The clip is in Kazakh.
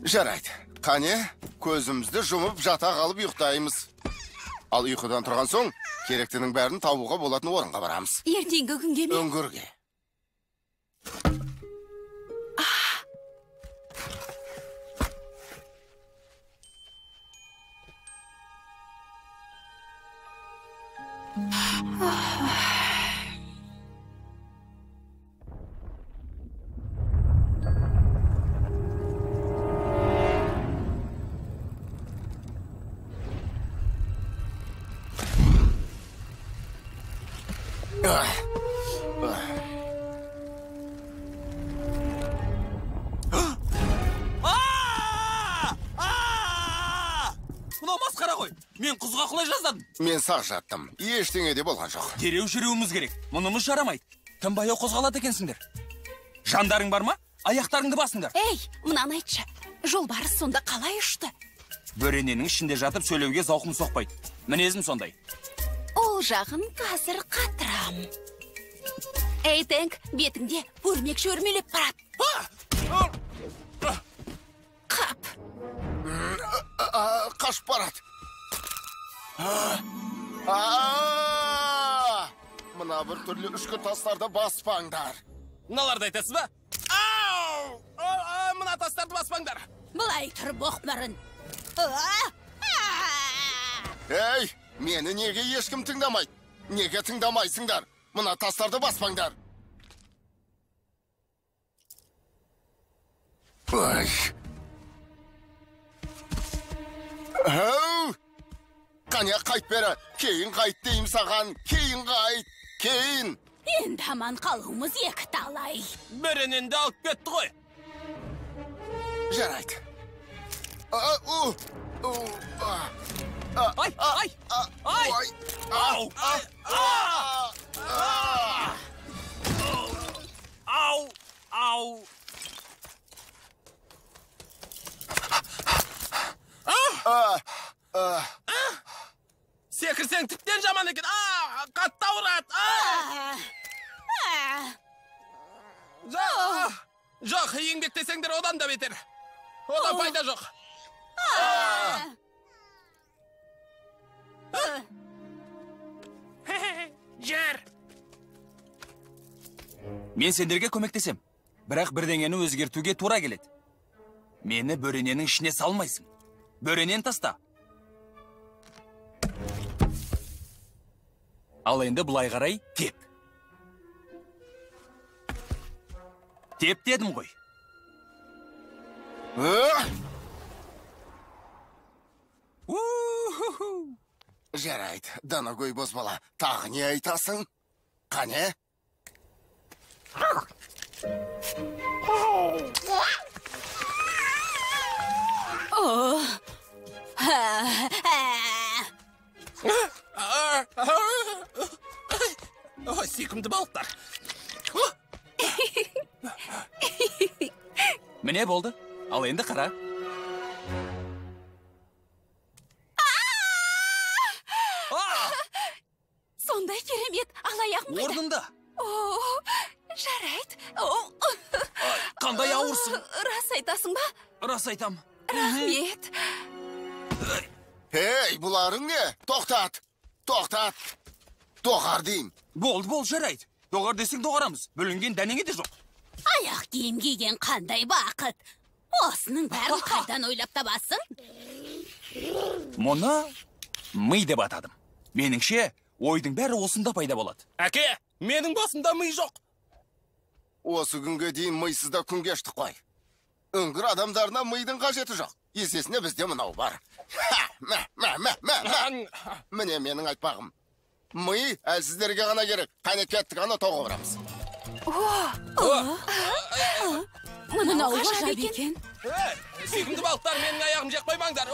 Жарайды. Қане, көзімізді жұмып жата қалып ұйықтаймыз. Ал ұйқыдан тұрған соң, керектінің бәрін табуға болатын орынға барамыз. Ертеңгі күнге ме? Үңгірге. Мынау масқара ғой. Мен құзға құлай жаздадым. Мен сақ жаттым. Ештеңе де болған жоқ. Дереу жүруіміз керек. Мұнымыз жарамайды. Тым баяу қозғалады екенсіңдер. Жандарың бар ма? Аяқтарыңды басыңдар. Ей, мынаны айтшы. Жолбарыс сонда қалай ұшты? Бөрененің ішінде жатып сөйлеуге зауқым соқпайды. Мінезім сондай. Ол жағын қазір қатырам. Ей, Тэнк, бетіңде өрмекші өрмелеп барады. Қап. Қашып барады. Мына бір түрлі үшкі тастарды баспаңдар. Мыналарды айтасыз ба? Ау! Мына тастарды баспаңдар. Бұлай тұр боқмарын. Ей, мені неге ешкім тыңдамайды? Неге тыңдамайсыңдар? Мына тастарды баспаңдар. Ой. Ау! Қане қайт бері. Кейін қайт дейім саған. Кейін қайт. Кейін. Енді аман қалуымыз екі талай. Бөрененді алып кетті ғой. Жарайды. Ай! Ау! Ау! Секірсең тіптен жаман екен. Қатты ауырады. Жоқ, еңбектесеңдер одан да бетер. Одан пайда жоқ. Жер. Мен сендерге көмектесем, бірақ бірдеңені өзгертуге тура келеді. Мені бөрененің ішіне салмайсың. Бөренен таста. Ал енді бұлай қарай теп. Теп дедім ғой. Жарайды, Данагөй бозбала, тағы не айтасың? Қане? Ой, сүйкімді балықтар. Міне болды. Ал енді қара. Сондай керемет, алаяғым қайда? Орнында. Жарайды. Қандай ауырсың? Рас айтасың ба? Рас айтам. Рахмет. Ей, бұларың не? Тоқтат. Доғар дейм. Болды, жарайды. Доғар десең доғарамыз. Бөлінген дәнеңе де жоқ. Аяқ киім киген қандай бақыт. Осының бәрін қайдан ойлап табасың? Мұны ми деп атадым. Меніңше, ойдың бәрі осында пайда болады. Әке, менің басымда ми жоқ. Осы күнге дейін мыйсызда күн кештік қой. Үңгір адамдарына мыйдың қажеті жоқ. Есесіне бізде мынау бар. Міне менің айтпағым. Мый әлсіздерге ғана керек. Қане кеттік, ана тоға барамыз. Мынау ғажап екен. Сүйкімді балықтар, менің аяғым жақпаймаңдар.